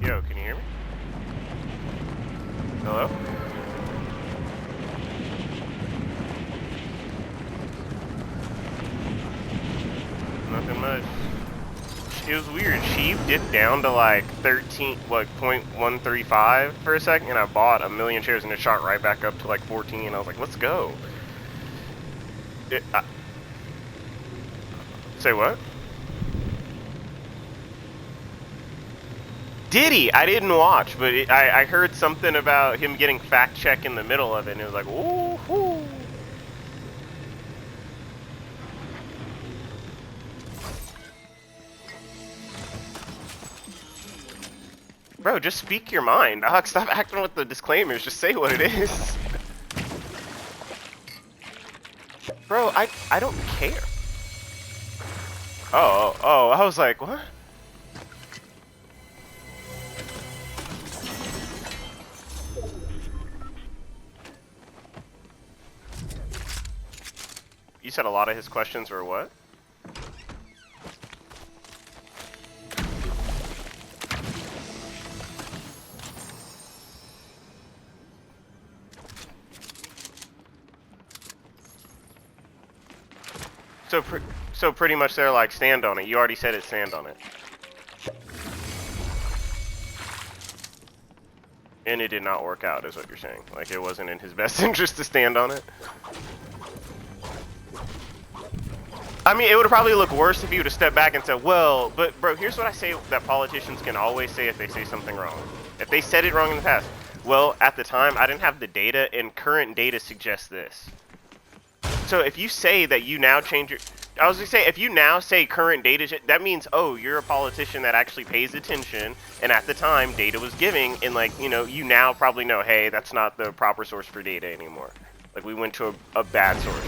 Yo, can you hear me? Hello? Nothing much. It was weird. She dipped down to like 13, like 0.135 for a second, and I bought a million shares and it shot right back up to like 14. I was like, let's go. Say what? Did he? I didn't watch, but I heard something about him getting fact check in the middle of it, and it was like, ooh, whoo. Bro, just speak your mind, dog. Stop acting with the disclaimers. Just say what it is. Bro, I don't care. Oh, I was like, what? You said a lot of his questions were what? So pretty much they're like, stand on it. You already said it, stand on it. And it did not work out, is what you're saying. Like, it wasn't in his best interest to stand on it. I mean, it would probably look worse if he would have stepped back and said, well, but bro, here's what I say that politicians can always say if they say something wrong. If they said it wrong in the past, well, at the time, I didn't have the data, and current data suggests this. So if you say that you now change your... I was going to say, if you now say current data, that means, oh, you're a politician that actually pays attention, and at the time, data was giving, and, like, you know, you now probably know, hey, that's not the proper source for data anymore. Like, we went to a bad source.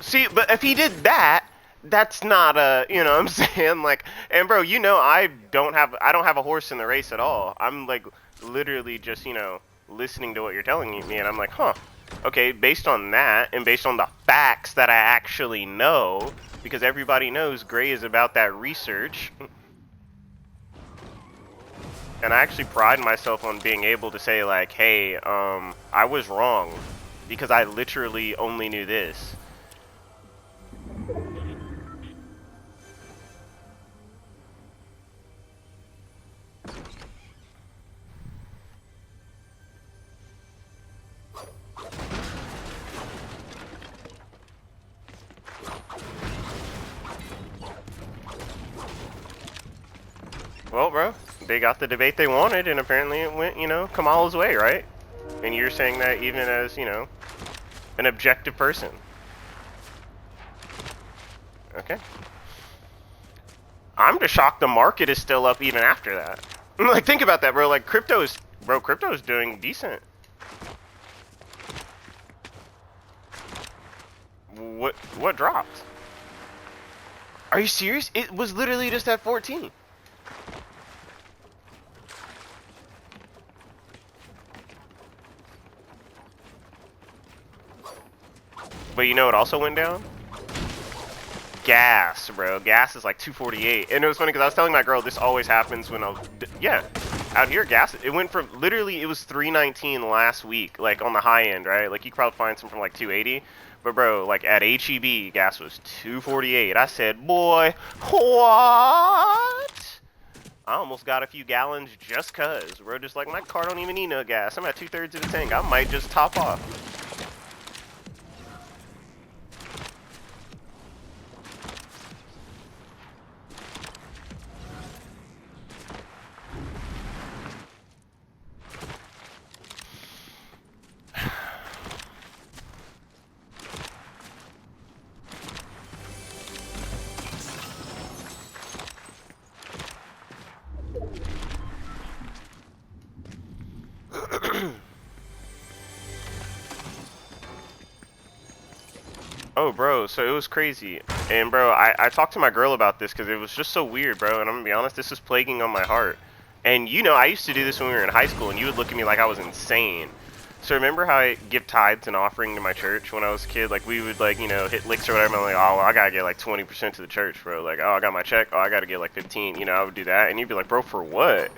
See, but if he did that, that's not a, you know what I'm saying? Like, and bro, you know, I don't have a horse in the race at all. I'm like literally just, you know, listening to what you're telling me, and I'm like, huh, okay, based on that, and based on the facts that I actually know, because everybody knows Gray is about that research, and I actually pride myself on being able to say, like, hey, I was wrong, because I literally only knew this. Well, bro, they got the debate they wanted, and apparently it went, you know, Kamala's way, right? And you're saying that even as, you know, an objective person. Okay. I'm just shocked the market is still up even after that. Like, think about that, bro. Like, crypto's doing decent. What dropped? Are you serious? It was literally just at 14. But you know what also went down? Gas, bro. Gas is like 248. And it was funny because I was telling my girl this always happens when yeah, out here gas, it went from, literally it was 319 last week, like on the high end, right? Like you could probably find some from like 280. But bro, like at HEB, gas was 248. I said, boy, what? I almost got a few gallons just cuz. Bro, just like, my car don't even need no gas. I'm at 2/3 of the tank. I might just top off. Oh, bro, so it was crazy. And, bro, I talked to my girl about this because it was just so weird, bro. And I'm going to be honest, this is plaguing on my heart. And, you know, I used to do this when we were in high school, and you would look at me like I was insane. So remember how I give tithes and offering to my church when I was a kid? Like, we would, like, you know, hit licks or whatever. I'm like, oh, well, I got to get, like, 20% to the church, bro. Like, oh, I got my check. Oh, I got to get, like, 15. You know, I would do that. And you'd be like, bro, for what?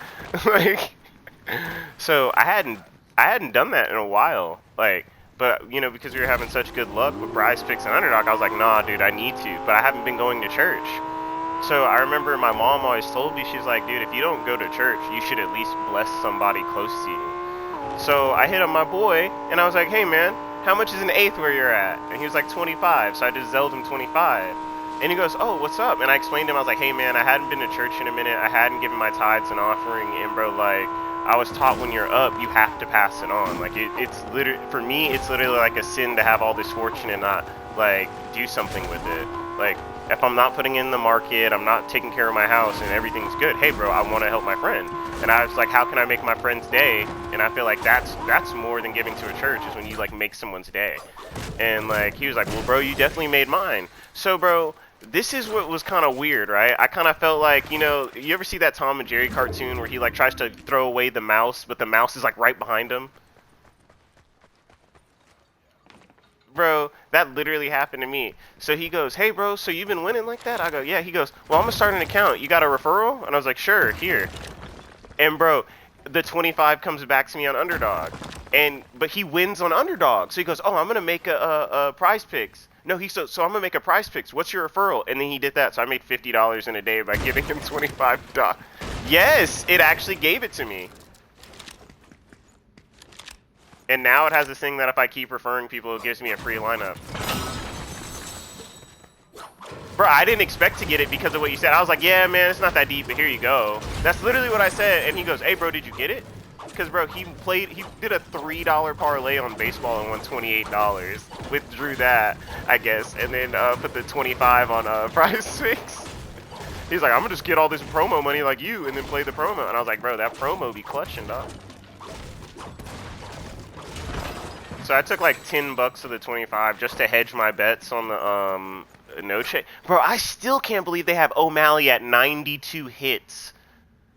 Like, so I hadn't done that in a while. Like, but, you know, because we were having such good luck with Prize Picks and Underdog, I was like, nah, dude, I need to. But I haven't been going to church. So I remember my mom always told me, she's like, dude, if you don't go to church, you should at least bless somebody close to you. So I hit up my boy, and I was like, hey, man, how much is an eighth where you're at? And he was like, 25. So I just Zelled him 25. And he goes, oh, what's up? And I explained to him, I was like, hey, man, I hadn't been to church in a minute. I hadn't given my tithes and offering. And, bro, like, I was taught when you're up, you have to pass it on. Like, it's literally, for me, it's literally like a sin to have all this fortune and not, like, do something with it. Like, if I'm not putting in the market, I'm not taking care of my house, and everything's good, hey, bro, I want to help my friend. And I was like, how can I make my friend's day? And I feel like that's more than giving to a church, is when you, like, make someone's day. And, like, he was like, well, bro, you definitely made mine. So, bro, this is what was kind of weird, right? I kind of felt like, you know, you ever see that Tom and Jerry cartoon where he, like, tries to throw away the mouse, but the mouse is, like, right behind him? Bro, that literally happened to me. So he goes, hey, bro, so you've been winning like that? I go, yeah. He goes, well, I'm going to start an account. You got a referral? And I was like, sure, here. And, bro, the 25 comes back to me on Underdog. But he wins on Underdog. So he goes, oh, I'm going to make a Prize Picks. No, so I'm going to make a Prize Picks. What's your referral? And then he did that. So I made $50 in a day by giving him $25. Yes, it actually gave it to me. And now it has this thing that if I keep referring people, it gives me a free lineup. Bro, I didn't expect to get it because of what you said. I was like, yeah, man, it's not that deep, but here you go. That's literally what I said. And he goes, hey, bro, did you get it? Because, bro, he did a $3 parlay on baseball and won $28. Withdrew that, I guess, and then put the 25 on Prize Picks. He's like, I'm going to just get all this promo money like you and then play the promo. And I was like, bro, that promo be clutching, dog. So I took like $10 of the 25 just to hedge my bets on the no check. Bro, I still can't believe they have O'Malley at 92 hits.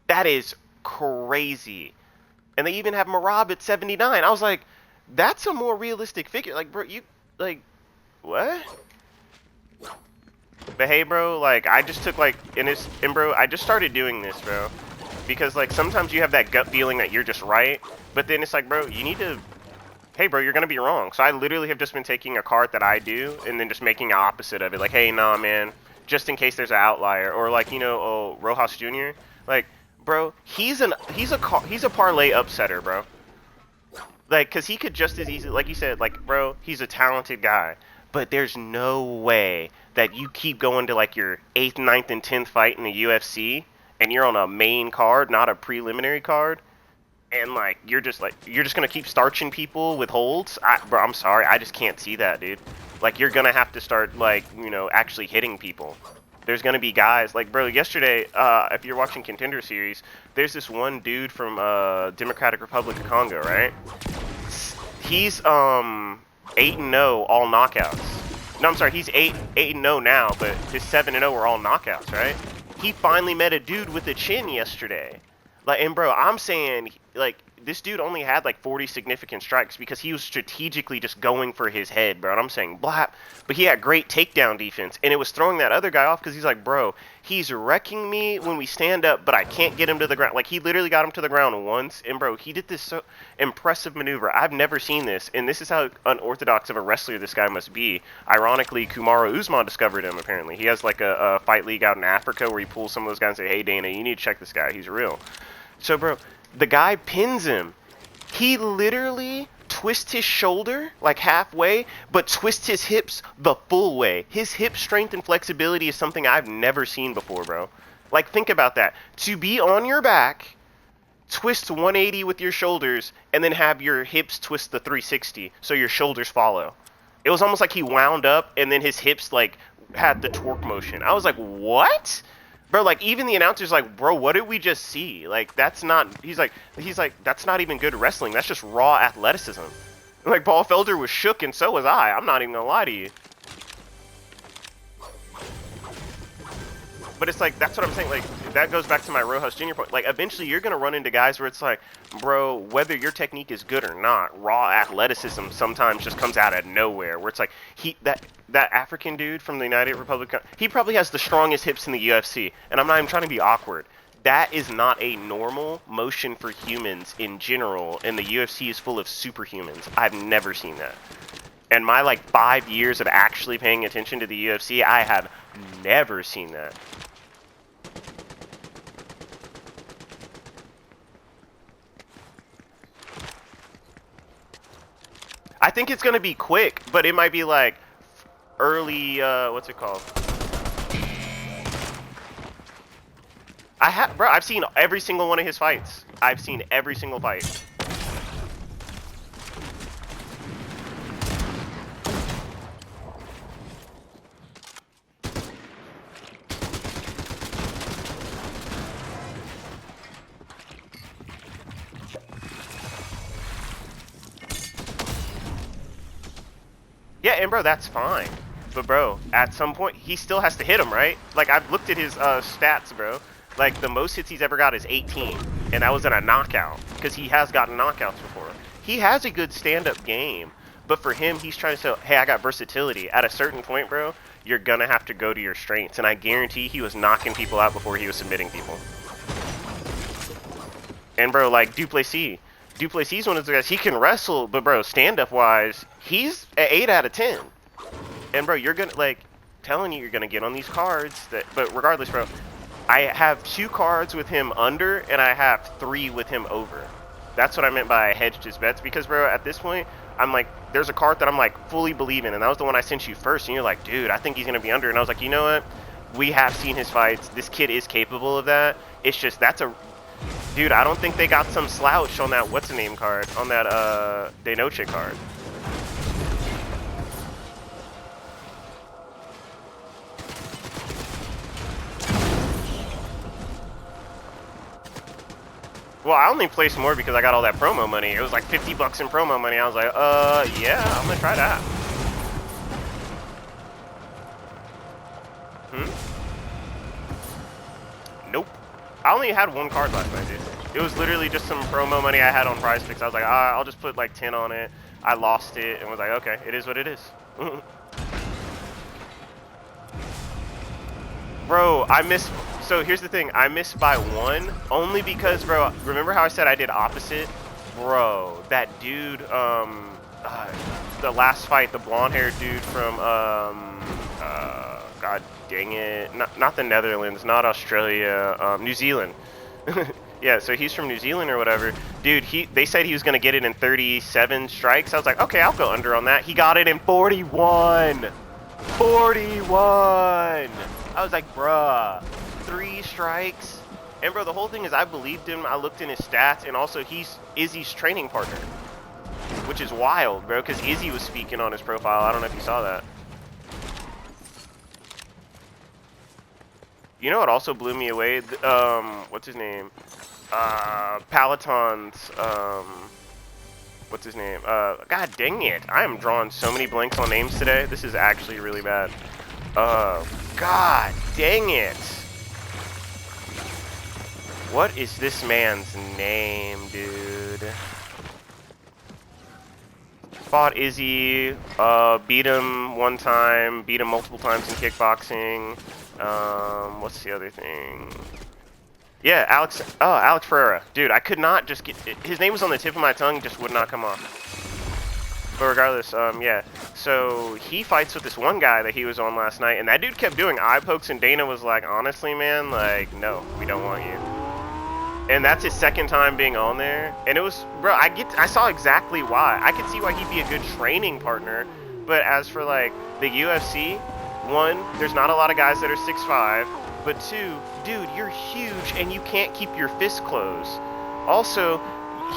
That is crazy. And they even have Marab at 79. I was like, that's a more realistic figure. Like, bro, you, like, what? But hey, bro, like, I just took like, and bro, I just started doing this, bro. Because like, sometimes you have that gut feeling that you're just right. But then it's like, bro, you need to, hey, bro, you're going to be wrong. So I literally have just been taking a card that I do and then just making the opposite of it. Like, hey, nah, man, just in case there's an outlier. Or like, you know, oh, Rojas Jr., like, bro, he's a parlay upsetter, bro. Like, because he could just as easily, like you said, like, bro, he's a talented guy. But there's no way that you keep going to, like, your 8th, 9th, and 10th fight in the UFC and you're on a main card, not a preliminary card. And, like, you're just going to keep starching people with holds? Bro, I'm sorry. I just can't see that, dude. Like, you're going to have to start, like, you know, actually hitting people. There's going to be guys. Like, bro, yesterday, if you're watching Contender Series, there's this one dude from Democratic Republic of Congo, right? He's 8-0, all knockouts. No, I'm sorry. He's 8-0 now, but his 7-0 were all knockouts, right? He finally met a dude with a chin yesterday. Like, and bro, I'm saying, like, this dude only had like 40 significant strikes because he was strategically just going for his head, bro. And I'm saying, blah. But he had great takedown defense, and it was throwing that other guy off because he's like, bro, he's wrecking me when we stand up, but I can't get him to the ground. Like, he literally got him to the ground once, and bro, he did this so impressive maneuver. I've never seen this, and this is how unorthodox of a wrestler this guy must be. Ironically, Kamaru Usman discovered him, apparently. He has like a fight league out in Africa where he pulls some of those guys and say, hey, Dana, you need to check this guy. He's real. So, bro, the guy pins him. He literally twists his shoulder, like halfway, but twists his hips the full way. His hip strength and flexibility is something I've never seen before, bro. Like, think about that. To be on your back, twist 180 with your shoulders, and then have your hips twist the 360 so your shoulders follow. It was almost like he wound up, and then his hips, like, had the torque motion. I was like, what? Bro, like, even the announcer's like, bro, what did we just see? Like, that's not, he's like, that's not even good wrestling. That's just raw athleticism. Like, Paul Felder was shook, and so was I. I'm not even gonna lie to you. But it's like, that's what I'm saying, like, that goes back to my Rojas Jr. point. Like, eventually you're going to run into guys where it's like, bro, whether your technique is good or not, raw athleticism sometimes just comes out of nowhere. Where it's like, that African dude from the United Republic, he probably has the strongest hips in the UFC. And I'm not even trying to be awkward. That is not a normal motion for humans in general, and the UFC is full of superhumans. I've never seen that. And my, like, 5 years of actually paying attention to the UFC, I have never seen that. I think it's going to be quick, but it might be, like, early, what's it called? Bro, I've seen every single one of his fights. I've seen every single fight. Yeah, and bro, that's fine. But bro, at some point, he still has to hit him, right? Like, I've looked at his stats, bro. Like, the most hits he's ever got is 18. And that was in a knockout. Because he has gotten knockouts before. He has a good stand-up game. But for him, he's trying to say, hey, I got versatility. At a certain point, bro, you're going to have to go to your strengths. And I guarantee he was knocking people out before he was submitting people. And bro, like, Duplessis is one of those guys, he can wrestle, but bro, stand-up wise, he's an 8 out of 10. And bro, you're gonna, like, telling you, you're gonna get on these cards but regardless, bro, I have 2 cards with him under, and I have 3 with him over. That's what I meant by I hedged his bets, because bro, at this point, I'm like, there's a card that I'm like fully believing, and that was the one I sent you first, and you're like, dude, I think he's gonna be under, and I was like, you know what? We have seen his fights. This kid is capable of that. It's just, dude, I don't think they got some slouch on that what's-the-name card, on that De Noche card. Well, I only placed more because I got all that promo money. It was like 50 bucks in promo money. I was like, yeah, I'm gonna try that. Nope. I only had 1 card last night, dude. It was literally just some promo money I had on Prize Picks. I was like, I'll just put like 10 on it. I lost it and was like, okay, it is what it is. Bro, so here's the thing. I missed by 1 only because, bro, remember how I said I did opposite? Bro, that dude, the last fight, the blonde-haired dude from, God dang it, not the Netherlands, not Australia, New Zealand. Yeah, so he's from New Zealand or whatever. Dude, they said he was going to get it in 37 strikes. I was like, okay, I'll go under on that. He got it in 41. 41. I was like, bruh, 3 strikes. And bro, the whole thing is I believed him. I looked in his stats, and also he's Izzy's training partner, which is wild, bro, because Izzy was speaking on his profile. I don't know if you saw that. You know what also blew me away? What's his name? Peloton's, what's his name? God dang it. I am drawing so many blanks on names today. This is actually really bad. God dang it. What is this man's name, dude? Fought Izzy, beat him 1 time, beat him multiple times in kickboxing. What's the other thing? Yeah, Alex Ferreira. Dude, I could not just get, his name was on the tip of my tongue, just would not come off. But regardless, yeah. So he fights with this one guy that he was on last night, and that dude kept doing eye pokes, and Dana was like, honestly, man, like, no, we don't want you. And that's his 2nd time being on there. And it was, bro, I saw exactly why. I could see why he'd be a good training partner. But as for, like, the UFC, 1, there's not a lot of guys that are 6'5", but 2, dude, you're huge and you can't keep your fist closed. Also,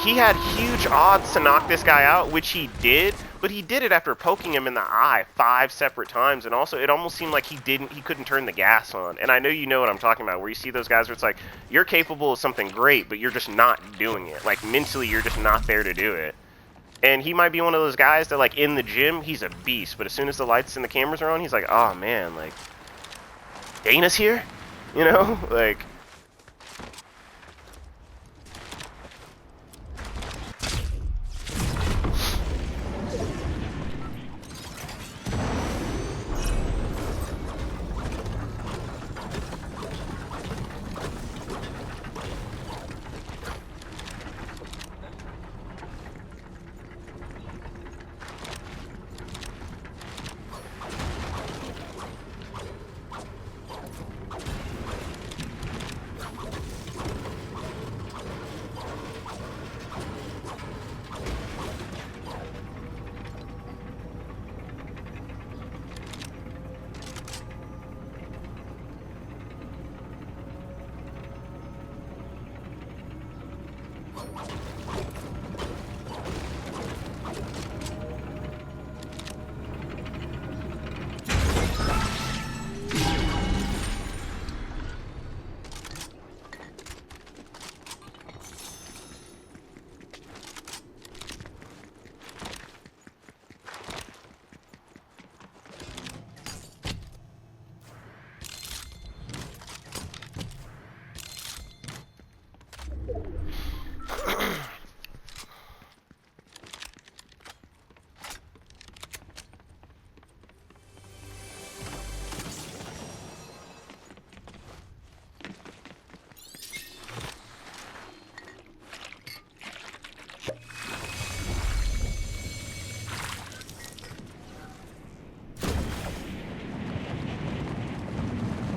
he had huge odds to knock this guy out, which he did, but he did it after poking him in the eye 5 separate times. And also, it almost seemed like he couldn't turn the gas on. And I know you know what I'm talking about, where you see those guys where it's like, you're capable of something great, but you're just not doing it. Like, mentally, you're just not there to do it. And he might be one of those guys that, like, in the gym, he's a beast. But as soon as the lights and the cameras are on, he's like, oh, man, like, Dana's here? You know, like.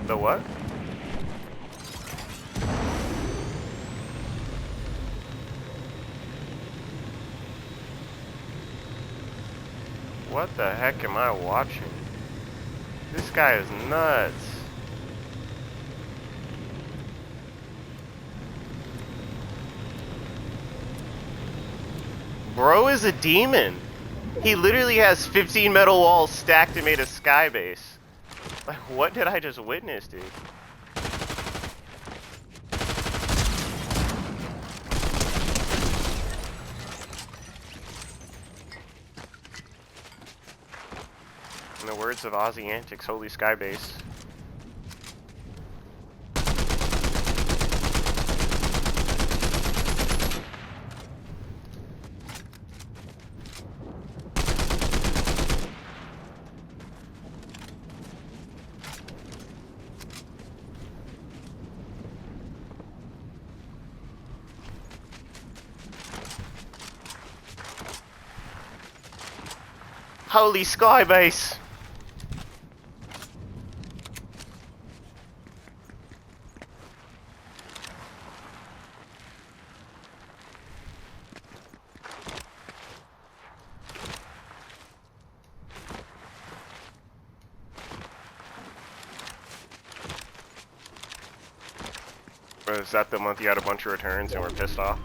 The what? What the heck am I watching? This guy is nuts. Bro is a demon. He literally has 15 metal walls stacked and made a sky base. Like, what did I just witness, dude? In the words of Ozzy Antics, Holy Sky Base. Holy Sky Base! Or is that the month you had a bunch of returns and were pissed off?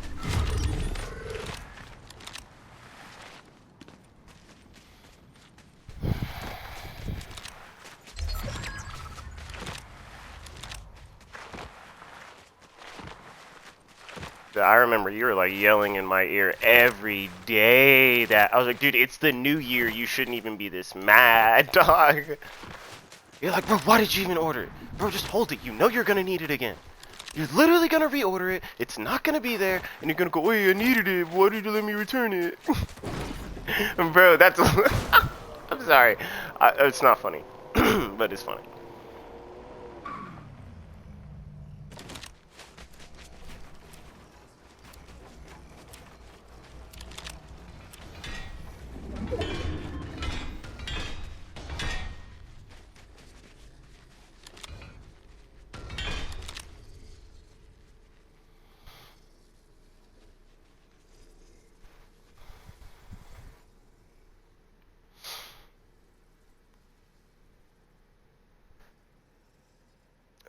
I remember you were like yelling in my ear every day that I was like, dude, it's the new year. You shouldn't even be this mad, dog. You're like, bro, why did you even order it? Bro, just hold it. You know you're gonna need it again. You're literally gonna reorder it. It's not gonna be there, and you're gonna go, wait, I needed it. Why did you let me return it? Bro, that's. I'm sorry. It's not funny, but it's funny.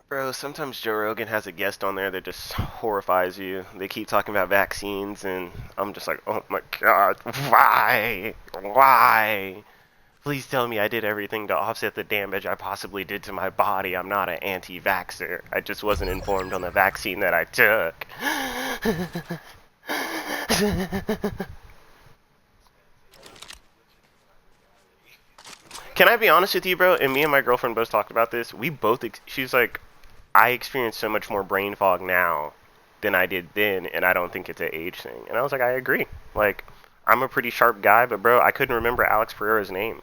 Bro, sometimes Joe Rogan has a guest on there that just horrifies you. They keep talking about vaccines, and I'm just like, oh my god, why? Why? Please tell me I did everything to offset the damage I possibly did to my body. I'm not an anti-vaxxer. I just wasn't informed on the vaccine that I took. Can I be honest with you, bro? And me and my girlfriend both talked about this. We both, she's like, I experience so much more brain fog now than I did then, and I don't think it's an age thing. And I was like, I agree. Like, I'm a pretty sharp guy, but bro, I couldn't remember Alex Pereira's name.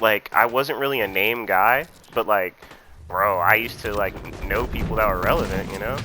Like, I wasn't really a name guy, but like, bro, I used to like know people that were relevant, you know?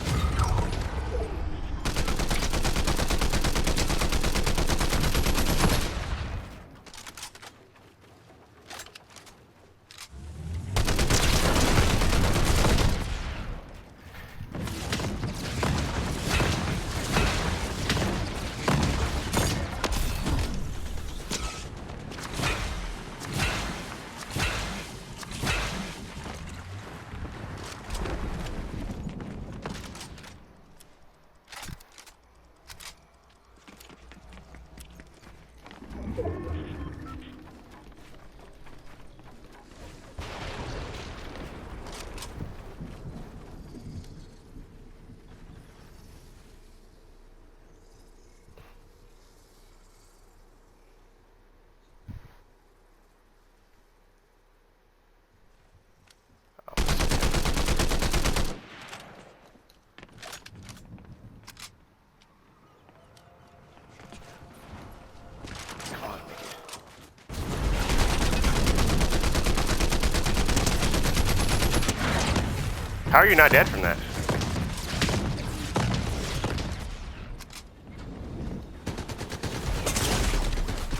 How are you not dead from that?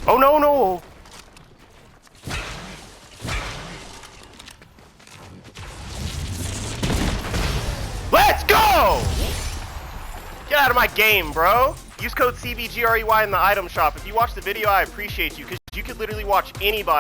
Oh no, no! Let's go! Get out of my game, bro! Use code CBGREY in the item shop. If you watch the video, I appreciate you, because you could literally watch anybody